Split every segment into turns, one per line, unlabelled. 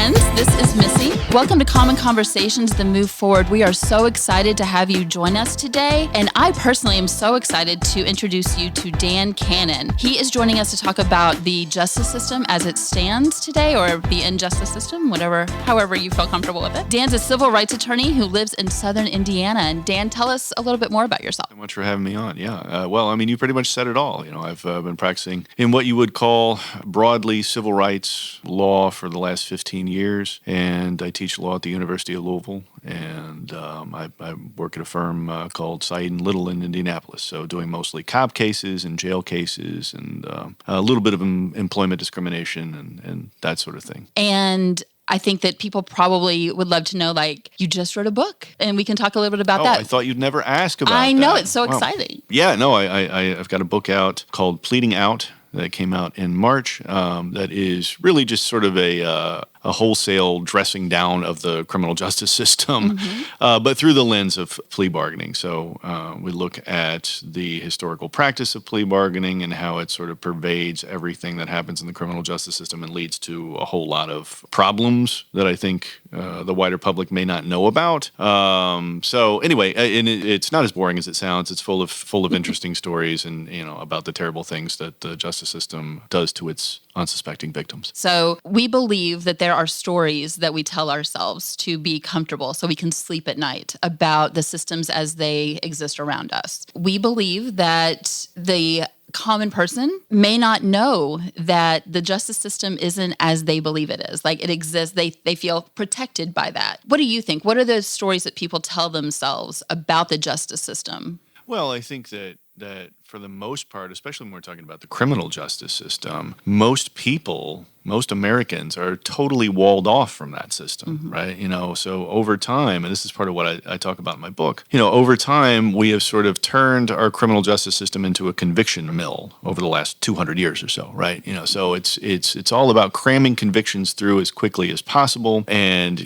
friends. This is Missy. Welcome to Common Conversations, The Move Forward. We are so excited to have you join us today. And I personally am so excited to introduce you to Dan Canon. He is joining us to talk about the justice system as it stands today, or the injustice system, however you feel comfortable with it. Dan's a civil rights attorney who lives in Southern Indiana. And Dan, tell us a little bit more about yourself.
Thank you so much for having me on. Yeah. You pretty much said it all. I've been practicing in what you would call broadly civil rights law for the last 15 years, and I teach law at the University of Louisville, and I work at a firm called Said & Little in Indianapolis, so doing mostly cop cases and jail cases and a little bit of employment discrimination and that sort of thing.
And I think that people probably would love to know, you just wrote a book, and we can talk a little bit about that.
I thought you'd never ask about that.
I know, it's so exciting.
Yeah, no, I've got a book out called Pleading Out that came out in March that is really just sort of a wholesale dressing down of the criminal justice system, but through the lens of plea bargaining. So we look at the historical practice of plea bargaining and how it sort of pervades everything that happens in the criminal justice system and leads to a whole lot of problems that I think the wider public may not know about. So anyway, and it's not as boring as it sounds. It's full of interesting stories and about the terrible things that the justice system does to its unsuspecting victims.
So we believe that there are stories that we tell ourselves to be comfortable so we can sleep at night about the systems as they exist around us. We believe that the common person may not know that the justice system isn't as they believe it is. It exists, they feel protected by that. What do you think? What are the stories that people tell themselves about the justice system?
Well, I think that for the most part, especially when we're talking about the criminal justice system, most Americans are totally walled off from that system, right? So over time, and this is part of what I talk about in my book, over time, we have sort of turned our criminal justice system into a conviction mill over the last 200 years or so, right? So it's all about cramming convictions through as quickly as possible and,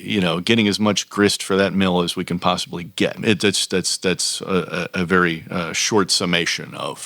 getting as much grist for that mill as we can possibly get. That's a very short summation of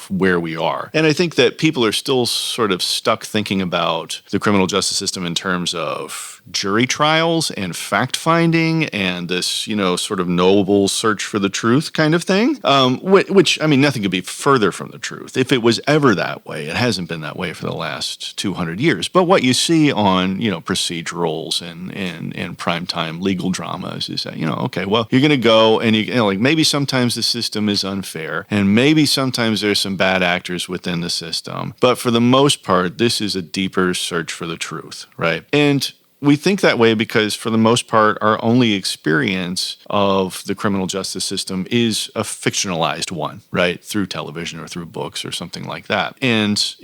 where we are. And I think that people are still sort of stuck thinking about the criminal justice system in terms of jury trials and fact-finding and this, sort of noble search for the truth kind of thing, which, nothing could be further from the truth. If it was ever that way, it hasn't been that way for the last 200 years. But what you see on, procedurals and primetime legal dramas is that, okay, well, you're going to go and maybe sometimes the system is unfair and maybe sometimes there's some bad actors within the system. But for the most part, this is a deeper search for the truth, right? And we think that way because, for the most part, our only experience of the criminal justice system is a fictionalized one, right? Through television or through books or something like that. And,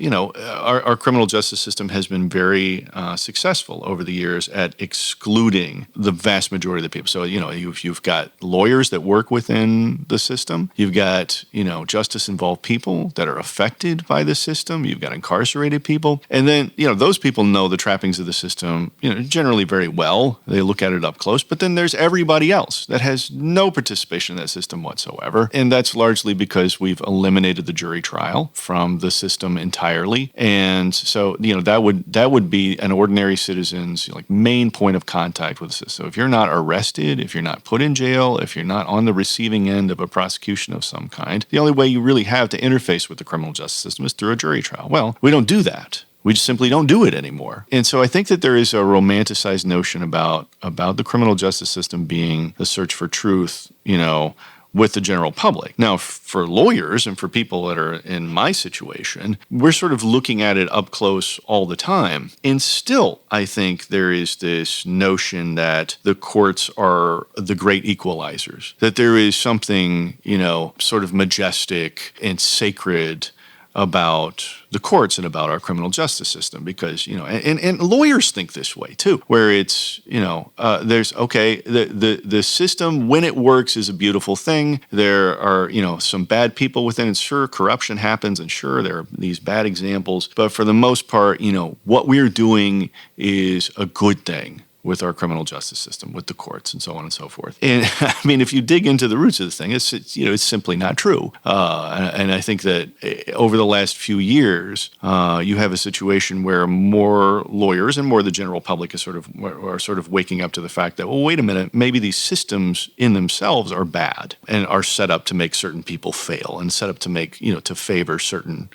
our criminal justice system has been very successful over the years at excluding the vast majority of the people. So, you've got lawyers that work within the system. You've got, justice-involved people that are affected by the system. You've got incarcerated people. And then, those people know the trappings of the system, generally very well. They look at it up close, but then there's everybody else that has no participation in that system whatsoever. And that's largely because we've eliminated the jury trial from the system entirely. And so, that would be an ordinary citizen's main point of contact with the system. So if you're not arrested, if you're not put in jail, if you're not on the receiving end of a prosecution of some kind, the only way you really have to interface with the criminal justice system is through a jury trial. Well, we don't do that. We just simply don't do it anymore. And so I think that there is a romanticized notion about the criminal justice system being the search for truth, with the general public. Now, for lawyers and for people that are in my situation, we're sort of looking at it up close all the time. And still, I think there is this notion that the courts are the great equalizers, that there is something, sort of majestic and sacred about the courts and about our criminal justice system, because, and lawyers think this way too, where it's, there's, okay, the system, when it works, is a beautiful thing. There are, some bad people within it. Sure, corruption happens, and sure, there are these bad examples. But for the most part, what we're doing is a good thing. with our criminal justice system, with the courts, and so on and so forth. And I mean, if you dig into the roots of this thing, it's simply not true. And I think that over the last few years, you have a situation where more lawyers and more the general public are sort of waking up to the fact that, well, wait a minute, maybe these systems in themselves are bad and are set up to make certain people fail and set up to make, to favor certain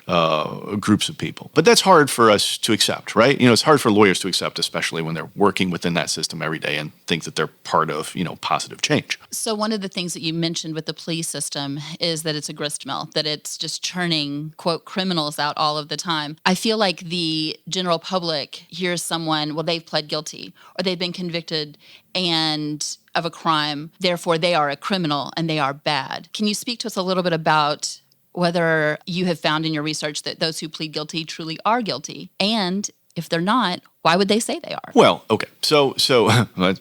groups of people. But that's hard for us to accept, right? It's hard for lawyers to accept, especially when they're working within that system every day and think that they're part of, positive change.
So one of the things that you mentioned with the police system is that it's a grist mill, that it's just churning, quote, criminals out all of the time. I feel like the general public hears someone, well, they've pled guilty or they've been convicted and of a crime, therefore they are a criminal and they are bad. Can you speak to us a little bit about whether you have found in your research that those who plead guilty truly are guilty? And if they're not, why would they say they are?
Well, okay. So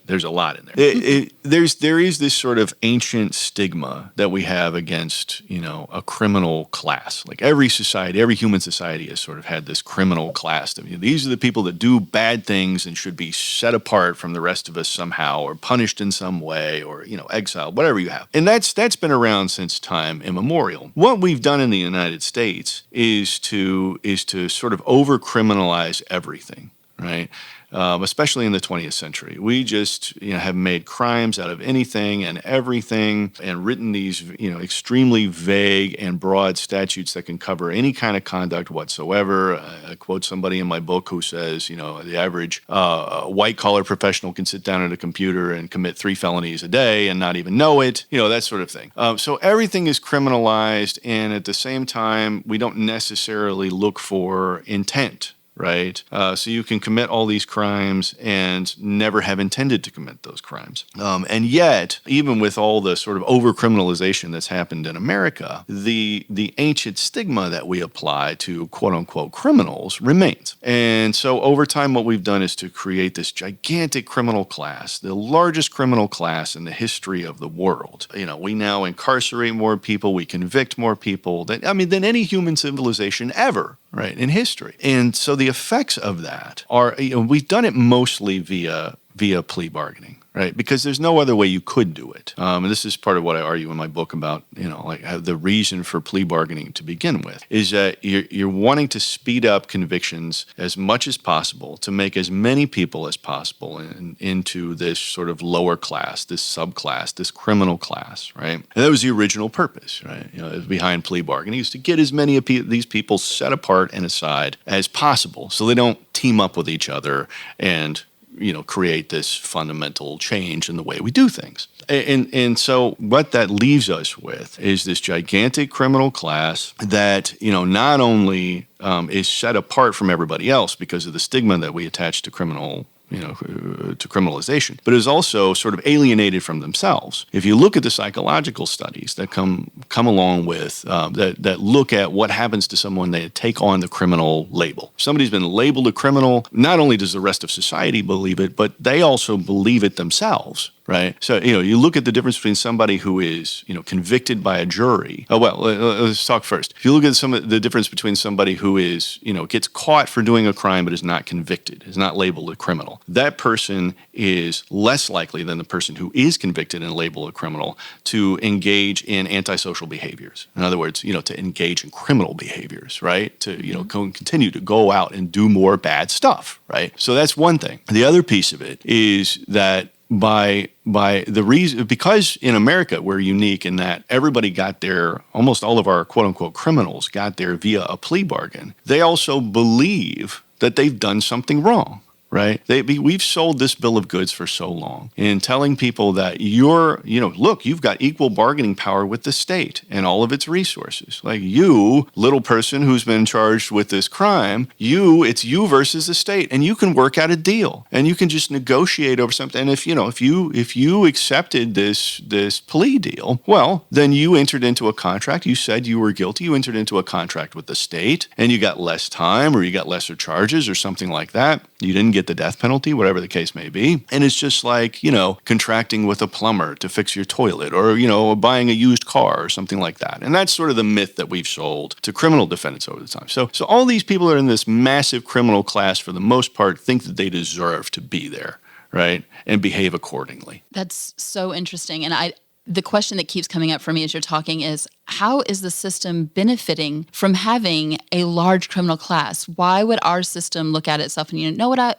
there's a lot in there. There is this sort of ancient stigma that we have against, a criminal class. Like every human society has sort of had this criminal class. These are the people that do bad things and should be set apart from the rest of us somehow, or punished in some way, or, exiled, whatever you have. And that's been around since time immemorial. What we've done in the United States is to sort of over-criminalize everything. Right? Especially in the 20th century. We just have made crimes out of anything and everything and written these extremely vague and broad statutes that can cover any kind of conduct whatsoever. I quote somebody in my book who says, the average white-collar professional can sit down at a computer and commit 3 felonies a day and not even know it, that sort of thing. So everything is criminalized, and at the same time, we don't necessarily look for intent. Right? So you can commit all these crimes and never have intended to commit those crimes. And yet, even with all the sort of over-criminalization that's happened in America, the ancient stigma that we apply to quote-unquote criminals remains. And so over time, what we've done is to create this gigantic criminal class, the largest criminal class in the history of the world. We now incarcerate more people, we convict more people than any human civilization ever. Right, in history. And so the effects of that are, we've done it mostly via plea bargaining. Right, because there's no other way you could do it. And this is part of what I argue in my book about, how the reason for plea bargaining to begin with is that you're wanting to speed up convictions as much as possible to make as many people as possible into this sort of lower class, this subclass, this criminal class, right? And that was the original purpose, right? Behind plea bargaining is to get as many of these people set apart and aside as possible so they don't team up with each other and create this fundamental change in the way we do things. And so what that leaves us with is this gigantic criminal class that, not only is set apart from everybody else because of the stigma that we attach to to criminalization, but is also sort of alienated from themselves. If you look at the psychological studies that come along with that look at what happens to someone they take on the criminal label. Somebody's been labeled a criminal. Not only does the rest of society believe it, but they also believe it themselves. Right. So, you look at the difference between somebody who is, convicted by a jury. Oh, well, let's talk first. If you look at the difference between somebody who is, gets caught for doing a crime but is not convicted, is not labeled a criminal, that person is less likely than the person who is convicted and labeled a criminal to engage in antisocial behaviors. In other words, to engage in criminal behaviors, right? To, continue to go out and do more bad stuff, right? So that's one thing. The other piece of it is that by the reason, because in America we're unique in that everybody got there, almost all of our quote unquote criminals got there via a plea bargain. They also believe that they've done something wrong. Right? We've sold this bill of goods for so long in telling people that look, you've got equal bargaining power with the state and all of its resources. Like you, little person who's been charged with this crime, it's you versus the state, and you can work out a deal and you can just negotiate over something. And if you accepted this plea deal, well, then you entered into a contract. You said you were guilty. You entered into a contract with the state, and you got less time, or you got lesser charges, or something like that. You didn't get the death penalty, whatever the case may be. And it's just like, contracting with a plumber to fix your toilet, or, buying a used car or something like that. And that's sort of the myth that we've sold to criminal defendants over the time. So all these people are in this massive criminal class, for the most part, think that they deserve to be there. right? And behave accordingly.
That's so interesting. And the question that keeps coming up for me as you're talking is, how is the system benefiting from having a large criminal class? Why would our system look at itself and, you know what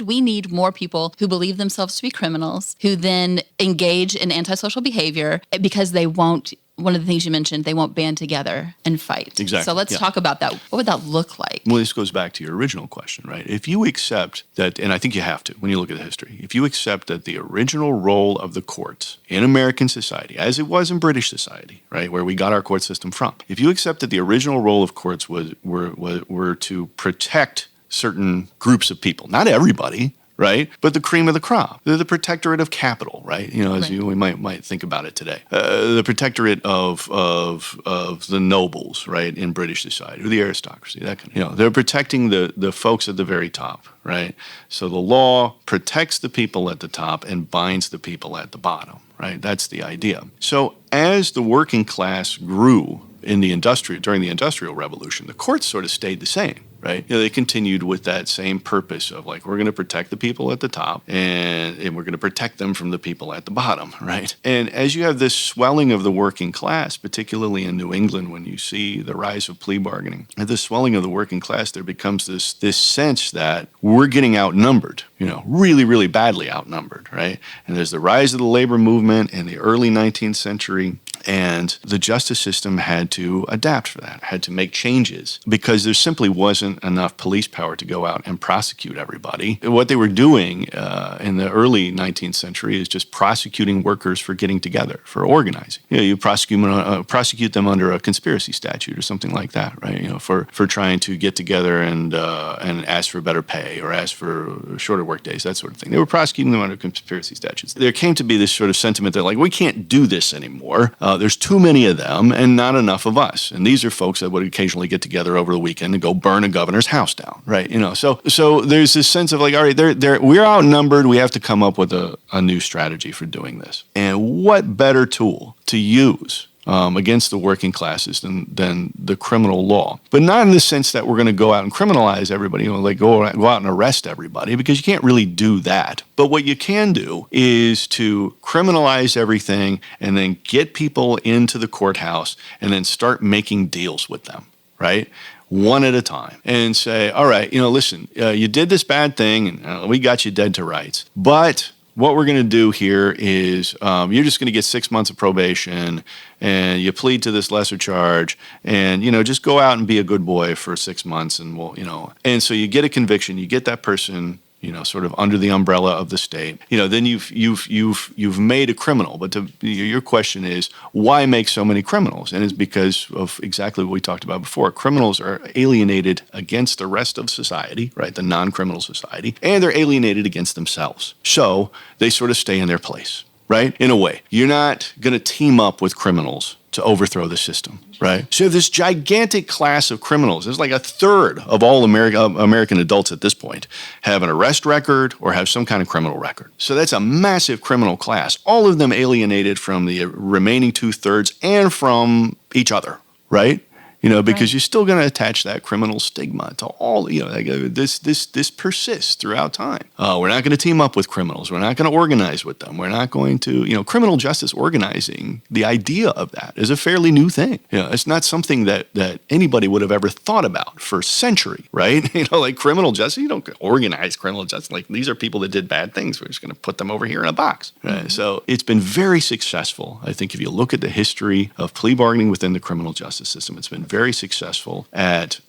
we need more people who believe themselves to be criminals, who then engage in antisocial behavior because they won't, one of the things you mentioned, they won't band together and fight.
Exactly.
So let's talk about that. What would that look like?
Well, this goes back to your original question, right? If you accept that, and I think you have to when you look at the history, if you accept that the original role of the courts in American society, as it was in British society, right, where we got our court system from, if you accept that the original role of courts were to protect certain groups of people, not everybody, right? But the cream of the crop. They're the protectorate of capital, right? You know, as we might think about it today. The protectorate of the nobles, right, in British society, or the aristocracy, that kind of, you know, they're protecting the folks at the very top, right? So the law protects the people at the top and binds the people at the bottom, right? That's the idea. So as the working class grew during the Industrial Revolution, the courts sort of stayed the same, right? You know, they continued with that same purpose of like, we're going to protect the people at the top and we're going to protect them from the people at the bottom, right? And as you have this swelling of the working class, particularly in New England, when you see the rise of plea bargaining, at the swelling of the working class, there becomes this sense that we're getting outnumbered, you know, really, really badly outnumbered, right? And there's the rise of the labor movement in the early 19th century. And the justice system had to adapt for that, had to make changes because there simply wasn't enough police power to go out and prosecute everybody. What they were doing in the early 19th century is just prosecuting workers for getting together, for organizing. You know, you prosecute them under a conspiracy statute or something like that, right? You know, for trying to get together and ask for better pay or ask for shorter work days, that sort of thing. They were prosecuting them under conspiracy statutes. There came to be this sort of sentiment that like, we can't do this anymore. There's too many of them and not enough of us. And these are folks that would occasionally get together over the weekend and go burn a governor's house down, right? You know, so there's this sense of like, all right, we're outnumbered. We have to come up with a new strategy for doing this. And what better tool to use against the working classes than the criminal law, but not in the sense that we're going to go out and criminalize everybody, you know, like go out and arrest everybody, because you can't really do that. But what you can do is to criminalize everything and then get people into the courthouse and then start making deals with them, right? One at a time, and say, all right, you know, listen, you did this bad thing and we got you dead to rights, but what we're going to do here is you're just going to get 6 months of probation and you plead to this lesser charge and, you know, just go out and be a good boy for 6 months and we'll, you know, and so you get a conviction, you get that person, you know, sort of under the umbrella of the state, you know, then you've made a criminal. But your question is, why make so many criminals? And it's because of exactly what we talked about before. Criminals are alienated against the rest of society, right, the non-criminal society, and they're alienated against themselves. So they sort of stay in their place, right, in a way. You're not going to team up with criminals to overthrow the system, right? So you have this gigantic class of criminals. There's like a third of all American adults at this point have an arrest record or have some kind of criminal record. So that's a massive criminal class, all of them alienated from the remaining 2/3 and from each other, right? You know, because you're still going to attach that criminal stigma to all, you know, like, this persists throughout time. We're not going to team up with criminals. We're not going to organize with them. We're not going to, you know, criminal justice organizing, the idea of that is a fairly new thing. You know, it's not something that anybody would have ever thought about for a century, right? You know, like criminal justice, you don't organize criminal justice. Like these are people that did bad things. We're just going to put them over here in a box. Right? Mm-hmm. So it's been very successful. I think if you look at the history of plea bargaining within the criminal justice system, it's been very successful at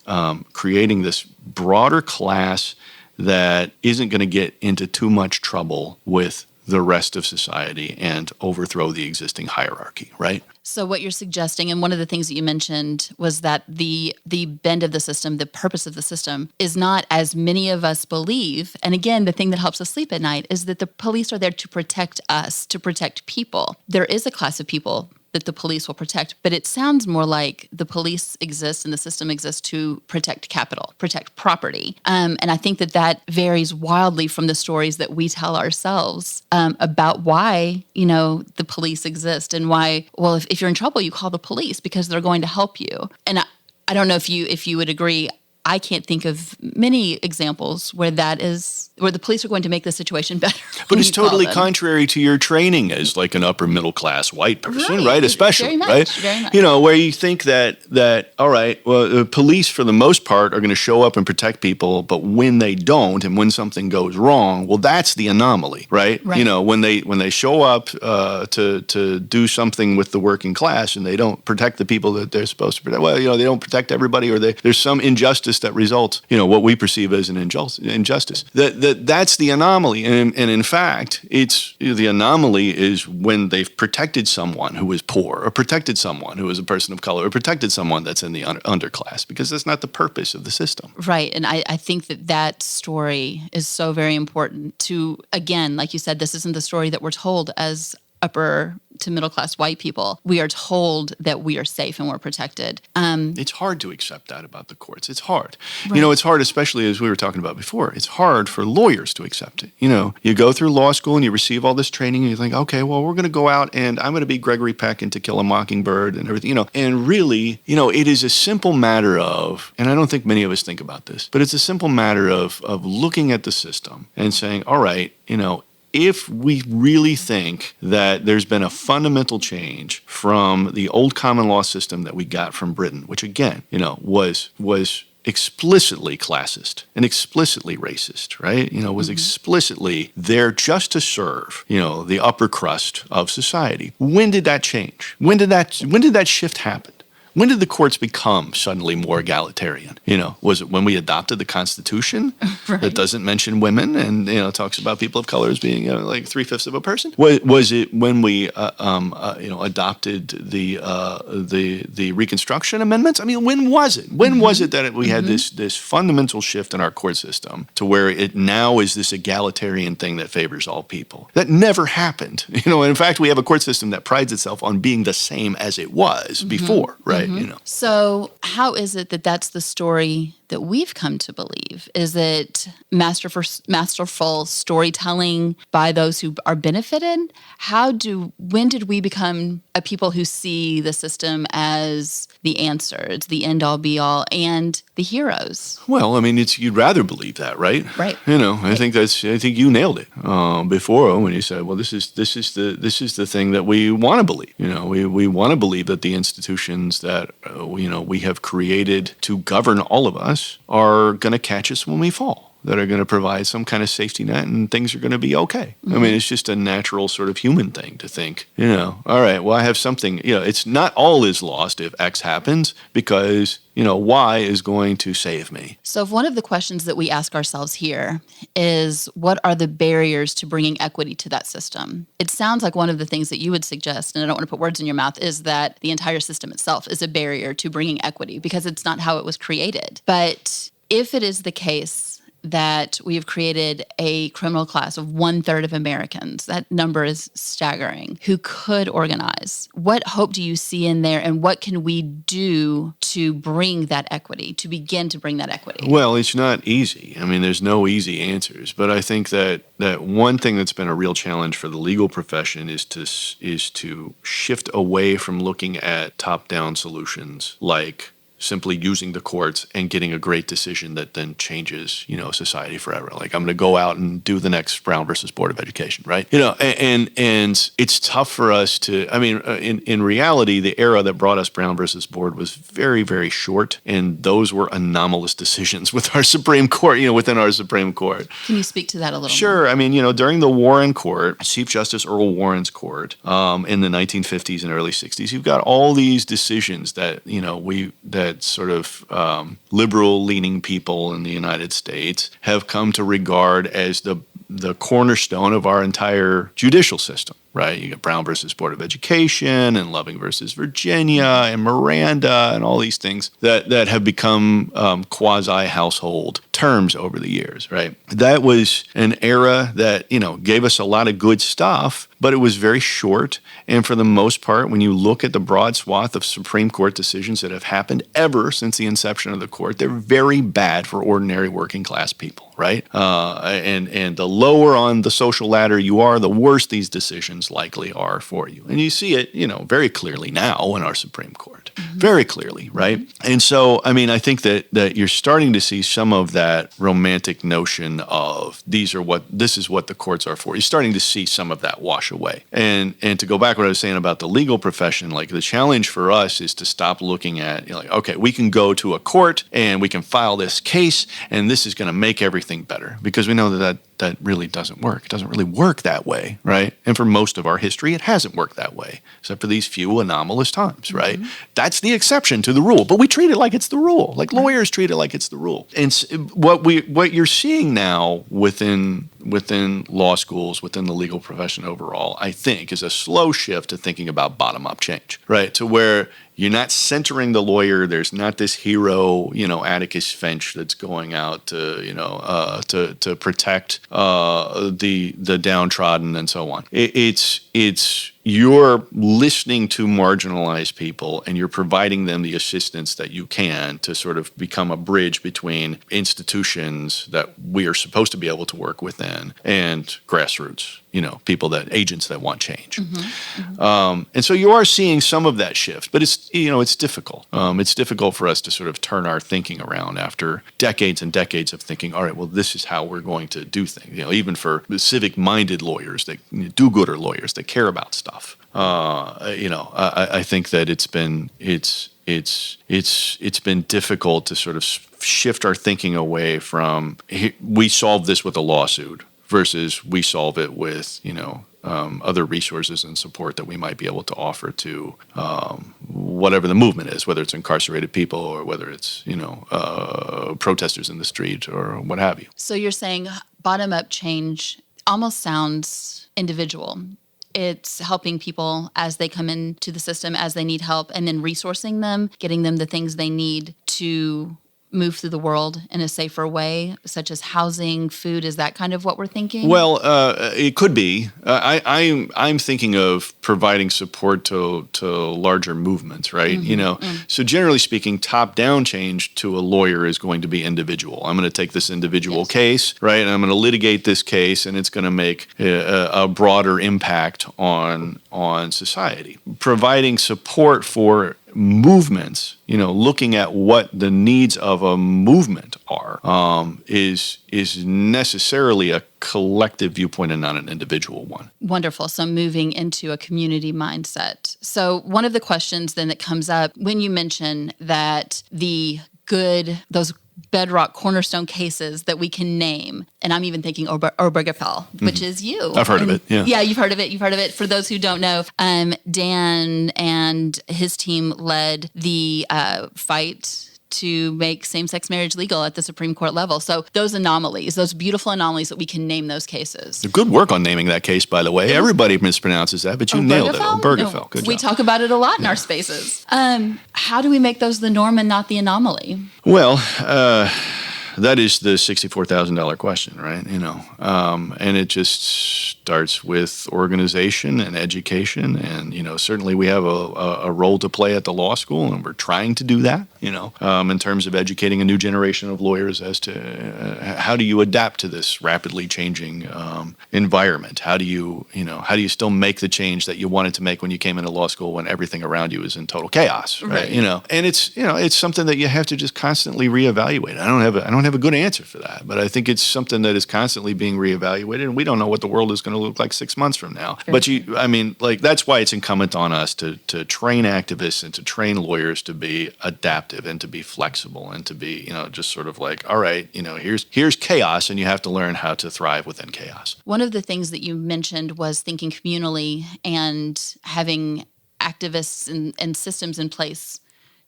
creating this broader class that isn't going to get into too much trouble with the rest of society and overthrow the existing hierarchy, right?
So what you're suggesting, and one of the things that you mentioned was that the bend of the system, the purpose of the system is not as many of us believe. And again, the thing that helps us sleep at night is that the police are there to protect us, to protect people. There is a class of people that the police will protect, but it sounds more like the police exist and the system exists to protect capital, protect property. And I think that varies wildly from the stories that we tell ourselves about why, you know, the police exist and why, well, if you're in trouble, you call the police because they're going to help you. And I don't know if you would agree. I can't think of many examples where the police are going to make the situation better.
But it's totally contrary to your training as like an upper middle class white person, right? Especially,
very much.
Where you think that all right, well, the police for the most part are going to show up and protect people, but when they don't and when something goes wrong, well, that's the anomaly, right? When they show up to do something with the working class and they don't protect the people that they're supposed to protect. Well, they don't protect everybody, or there's some injustice that results, what we perceive as an injustice. That's the anomaly, and in fact, it's the anomaly is when they've protected someone who is poor, or protected someone who is a person of color, or protected someone that's in the underclass, because that's not the purpose of the system.
Right, and I think that story is so very important to, again, like you said, this isn't the story that we're told as upper to middle class white people. We are told that we are safe and we're protected.
It's hard to accept that about the courts. It's hard.
Right.
It's hard, especially as we were talking about before. It's hard for lawyers to accept it. You go through law school and you receive all this training and you think, okay, well, we're going to go out and I'm going to be Gregory Peck in To Kill a Mockingbird and everything, And really, it is a simple matter of, and I don't think many of us think about this, but it's a simple matter of looking at the system and saying, all right, if we really think that there's been a fundamental change from the old common law system that we got from Britain, which again, was explicitly classist and explicitly racist, right? Was explicitly there just to serve, the upper crust of society. When did that change? When did that shift happen? When did the courts become suddenly more egalitarian? Was it when we adopted the Constitution that doesn't mention women and talks about people of color as being like 3/5 of a person? Was it when we adopted the Reconstruction Amendments? I mean, when was it? When was it that we had this fundamental shift in our court system to where it now is this egalitarian thing that favors all people? That never happened. And in fact, we have a court system that prides itself on being the same as it was before, right?
So how is it that that's the story that we've come to believe? Is it masterful storytelling by those who are benefited? When did we become a people who see the system as the answer, it's the end all be all, and the heroes?
Well, I mean, you'd rather believe that, right?
Right.
I think you nailed it before when you said, well, this is the thing that we want to believe. We want to believe that the institutions that we have created to govern all of us are going to catch us when we fall, that are going to provide some kind of safety net and things are going to be okay. I mean, it's just a natural sort of human thing to think, all right, well, I have something, it's not all is lost if X happens because, Y is going to save me.
So if one of the questions that we ask ourselves here is, what are the barriers to bringing equity to that system? It sounds like one of the things that you would suggest, and I don't want to put words in your mouth, is that the entire system itself is a barrier to bringing equity because it's not how it was created. But if it is the case that we have created a criminal class of 1/3 of Americans, that number is staggering, who could organize, what hope do you see in there, and what can we do to bring that equity, to begin to bring that equity?
Well, it's not easy. I mean, there's no easy answers, but I think that one thing that's been a real challenge for the legal profession is to shift away from looking at top-down solutions like simply using the courts and getting a great decision that then changes, society forever. Like, I'm going to go out and do the next Brown versus Board of Education, right? And it's tough for us to, I mean, in reality, the era that brought us Brown versus Board was very, very short. And those were anomalous decisions with our Supreme Court, within our Supreme Court.
Can you speak to that a little
Sure.
more?
I mean, during the Warren Court, Chief Justice Earl Warren's court, in the 1950s and early 60s, you've got all these decisions that, that sort of liberal-leaning people in the United States have come to regard as the cornerstone of our entire judicial system, right? You got Brown versus Board of Education and Loving versus Virginia and Miranda and all these things that have become quasi-household terms over the years, right? That was an era that, gave us a lot of good stuff, but it was very short. And for the most part, when you look at the broad swath of Supreme Court decisions that have happened ever since the inception of the court, they're very bad for ordinary working class people, right? And the lower on the social ladder you are, the worse these decisions likely are for you. And you see it, very clearly now in our Supreme Court. Very clearly, right? And so, I mean, I think that you're starting to see some of that romantic notion of this is what the courts are for. You're starting to see some of that wash away. And to go back to what I was saying about the legal profession, like the challenge for us is to stop looking at, okay, we can go to a court and we can file this case and this is going to make everything better, because we know that really doesn't work. It doesn't really work that way, right? And for most of our history, it hasn't worked that way, except for these few anomalous times, right? That's the exception to the rule, but we treat it like it's the rule. Like lawyers treat it like it's the rule. And what you're seeing now within law schools, within the legal profession overall, I think, is a slow shift to thinking about bottom-up change, right? To where you're not centering the lawyer. There's not this hero, Atticus Finch that's going out to protect the downtrodden and so on. It's you're listening to marginalized people and you're providing them the assistance that you can to sort of become a bridge between institutions that we are supposed to be able to work within and grassroots, agents that want change. And so you are seeing some of that shift, but it's difficult. It's difficult for us to sort of turn our thinking around after decades and decades of thinking, all right, well, this is how we're going to do things. Even for civic-minded lawyers, do-gooder lawyers that care about stuff. I think that it's been difficult to sort of shift our thinking away from we solve this with a lawsuit versus we solve it with other resources and support that we might be able to offer to whatever the movement is, whether it's incarcerated people or whether it's protesters in the street or what have you.
So you're saying bottom-up change almost sounds individual. It's helping people as they come into the system, as they need help, and then resourcing them, getting them the things they need to move through the world in a safer way, such as housing, food. Is that kind of what we're thinking?
Well, it could be. I'm thinking of providing support to larger movements, right? So generally speaking, top-down change to a lawyer is going to be individual. I'm going to take this individual case, right, and I'm going to litigate this case, and it's going to make a broader impact on society. Providing support for movements, looking at what the needs of a movement are, is necessarily a collective viewpoint and not an individual one.
Wonderful. So moving into a community mindset. So one of the questions then that comes up when you mention that those bedrock cornerstone cases that we can name. And I'm even thinking Obergefell, which is you.
I've heard of it. Yeah.
Yeah, you've heard of it. For those who don't know, Dan and his team led the fight to make same-sex marriage legal at the Supreme Court level. So those anomalies, those beautiful anomalies that we can name those cases.
Good work on naming that case, by the way. Everybody mispronounces that, but you nailed it. Obergefell. Good job.
We talk about it a lot in our spaces. How do we make those the norm and not the anomaly?
Well, that is the $64,000 question, right? And it just starts with organization and education. And, certainly we have a role to play at the law school, and we're trying to do that, in terms of educating a new generation of lawyers as to how do you adapt to this rapidly changing environment? How do you still make the change that you wanted to make when you came into law school when everything around you is in total chaos, right? And it's something that you have to just constantly reevaluate. I don't have a good answer for that, but I think it's something that is constantly being reevaluated, and we don't know what the world is going to look like 6 months from now. But that's why it's incumbent on us to train activists and to train lawyers to be adaptive and to be flexible and to be, just sort of like, all right, here's chaos, and you have to learn how to thrive within chaos.
One of the things that you mentioned was thinking communally and having activists and systems in place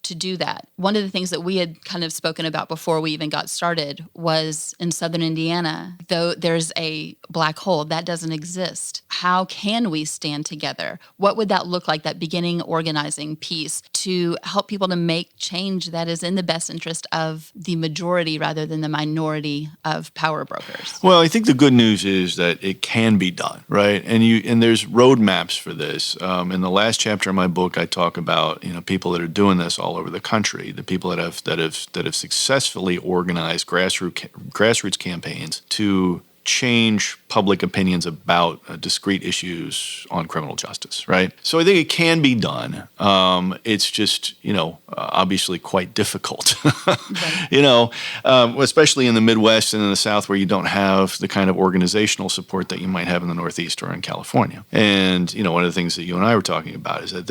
to do that. One of the things that we had kind of spoken about before we even got started was in Southern Indiana, though there's a black hole, that doesn't exist. How can we stand together? What would that look like, that beginning organizing piece to help people to make change that is in the best interest of the majority rather than the minority of power brokers?
Well, I think the good news is that it can be done, right? And there's roadmaps for this. In the last chapter of my book, I talk about people that are doing this all over the country, the people that have successfully organized grassroots campaigns to change public opinions about discrete issues on criminal justice, right? So I think it can be done. It's just, obviously quite difficult, especially in the Midwest and in the South where you don't have the kind of organizational support that you might have in the Northeast or in California. And, one of the things that you and I were talking about is that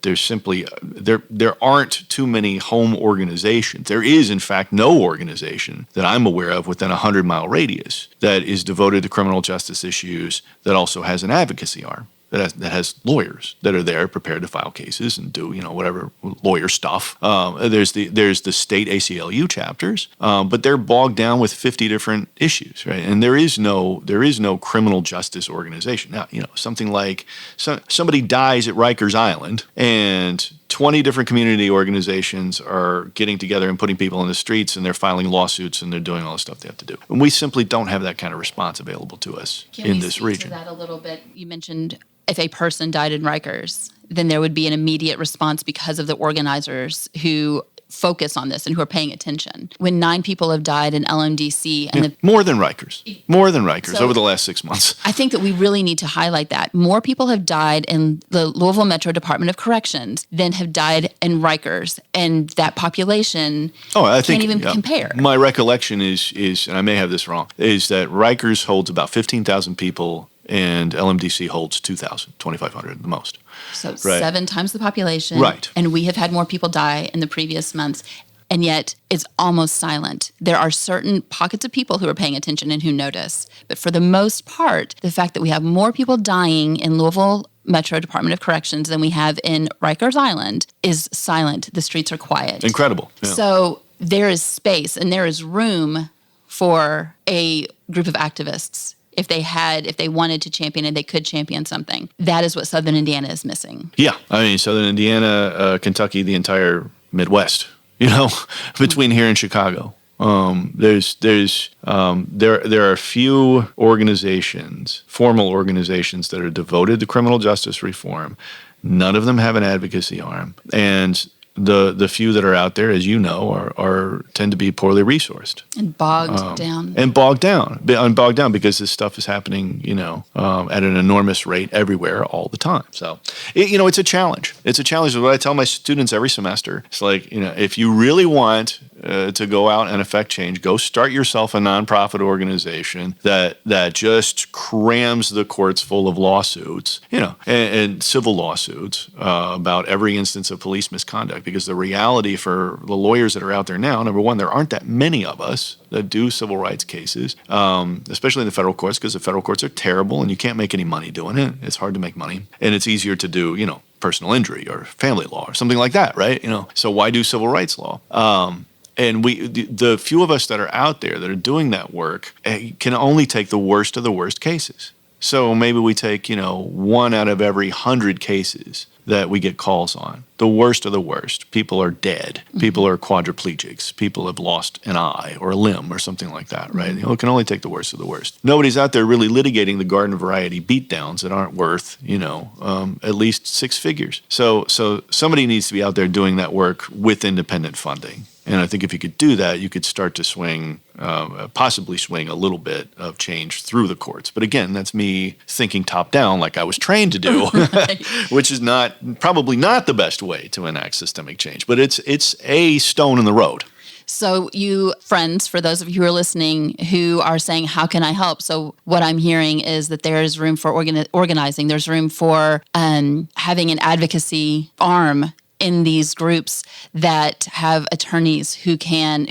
there's simply, there aren't too many home organizations. There is, in fact, no organization that I'm aware of within a 100-mile radius that is devoted to criminal justice issues that also has an advocacy arm, that has lawyers that are there prepared to file cases and do whatever lawyer stuff. There's the state ACLU chapters, but they're bogged down with 50 different issues, right? And there is no criminal justice organization. Now, something like somebody dies at Rikers Island and 20 different community organizations are getting together and putting people in the streets, and they're filing lawsuits, and they're doing all the stuff they have to do. And we simply don't have that kind of response available to us in this region.
Can we speak to that a little bit? You mentioned if a person died in Rikers, then there would be an immediate response because of the organizers who focus on this and who are paying attention. When 9 people have died in LMDC, and
more than Rikers over the last 6 months.
I think that we really need to highlight that. More people have died in the Louisville Metro Department of Corrections than have died in Rikers, and that population can't even compare.
My recollection is, and I may have this wrong, is that Rikers holds about 15,000 people and LMDC holds 2,000, 2,500 the most.
So 7 times the population.
Right.
And we have had more people die in the previous months. And yet it's almost silent. There are certain pockets of people who are paying attention and who notice. But for the most part, the fact that we have more people dying in Louisville Metro Department of Corrections than we have in Rikers Island is silent. The streets are quiet.
Incredible. Yeah.
So there is space and there is room for a group of activists. If they wanted to champion it, they could champion something. That is what Southern Indiana is missing.
Yeah. I mean, Southern Indiana, Kentucky, the entire Midwest, between here and Chicago. There are few organizations, formal organizations, that are devoted to criminal justice reform. None of them have an advocacy arm. And the few that are out there, as you know, are tend to be poorly resourced
and bogged down.
And bogged down because this stuff is happening, at an enormous rate everywhere all the time. So, it's a challenge. It's a challenge. What I tell my students every semester, it's like, if you really want to go out and affect change, go start yourself a nonprofit organization that just crams the courts full of lawsuits, and civil lawsuits about every instance of police misconduct. Because the reality for the lawyers that are out there now, number one, there aren't that many of us that do civil rights cases, especially in the federal courts, because the federal courts are terrible and you can't make any money doing it. It's hard to make money. And it's easier to do, personal injury or family law or something like that, right? So why do civil rights law? And the few of us that are out there that are doing that work can only take the worst of the worst cases. So maybe we take, 1 out of every 100 cases that we get calls on. The worst of the worst. People are dead. Mm-hmm. People are quadriplegics. People have lost an eye or a limb or something like that, right? Mm-hmm. It can only take the worst of the worst. Nobody's out there really litigating the garden variety beatdowns that aren't worth, at least 6 figures. So somebody needs to be out there doing that work with independent funding. And I think if you could do that, you could start to possibly swing a little bit of change through the courts. But again, that's me thinking top down like I was trained to do, which is probably not the best way to enact systemic change. But it's a stone in the road.
So you friends, for those of you who are listening who are saying, how can I help? So what I'm hearing is that there is room for organizing. There's room for having an advocacy arm in these groups that have attorneys who can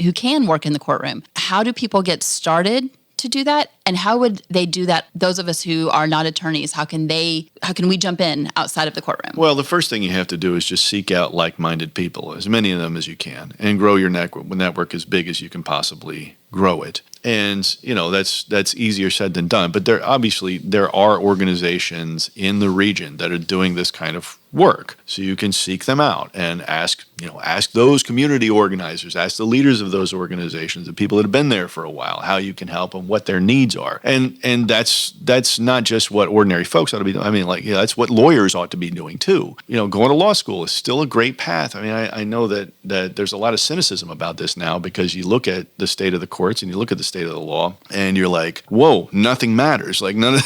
work in the courtroom. How do people get started to do that? And how would they do that? Those of us who are not attorneys, how can we jump in outside of the courtroom?
Well, the first thing you have to do is just seek out like-minded people, as many of them as you can, and grow your network as big as you can possibly grow it. And, that's easier said than done. But there are organizations in the region that are doing this kind of work. So you can seek them out and ask those community organizers, ask the leaders of those organizations, the people that have been there for a while, how you can help and what their needs are. And that's not just what ordinary folks ought to be doing. I mean, that's what lawyers ought to be doing too. Going to law school is still a great path. I mean, I know that there's a lot of cynicism about this now, because you look at the state of the courts and you look at the state of the law and you're like, whoa, nothing matters. Like none of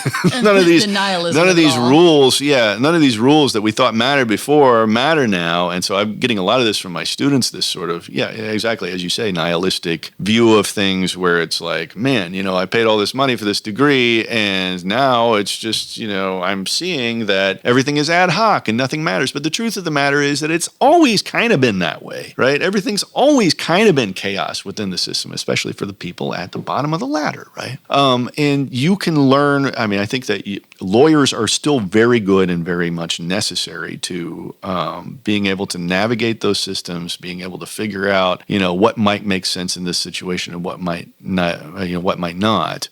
these rules, none of these rules that we thought mattered before matter now. And so I'm getting a lot of this from my students, this sort of, exactly, as you say, nihilistic view of things, where it's like, man, I paid all this money for this degree, and now it's just, I'm seeing that everything is ad hoc and nothing matters. But the truth of the matter is that it's always kind of been that way, right? Everything's always kind of been chaos within the system, especially for the people at the bottom of the ladder, right? And you can learn, I think that lawyers are still very good and very much necessary to being able to navigate those systems, being able to figure out, what might make sense in this situation and what might not, what might not.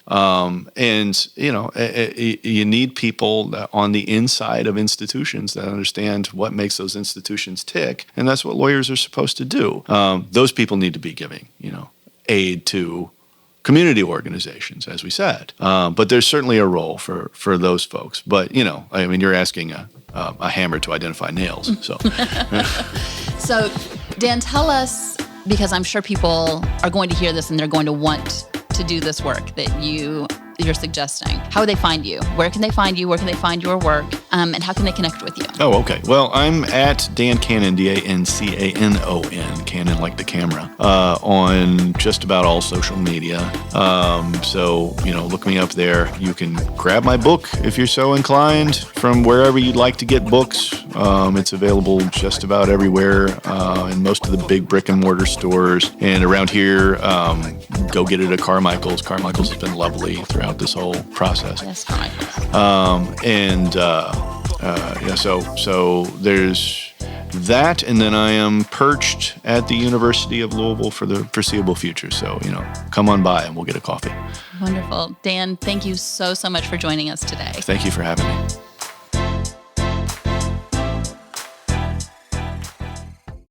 You need people on the inside of institutions that understand what makes those institutions tick, and that's what lawyers are supposed to do. Those people need to be giving, aid to community organizations, as we said. But there's certainly a role for those folks. But, you're asking a hammer to identify nails. So,
So, Dan, tell us, because I'm sure people are going to hear this and they're going to want to do this work that you're suggesting. How would they find you? Where can they find you? Where can they find your work? And how can they connect with you?
Oh, okay. Well, I'm at Dan Canon, DANCANON, Canon like the camera, on just about all social media. So, look me up there. You can grab my book if you're so inclined from wherever you'd like to get books. It's available just about everywhere, in most of the big brick and mortar stores. And around here, go get it at Carmichael's. Carmichael's has been lovely throughout this whole process.
Yes, Carmichael's.
So there's that, and then I am perched at the University of Louisville for the foreseeable future. So, come on by and we'll get a coffee.
Wonderful. Dan, thank you so much for joining us today.
Thank you for having me.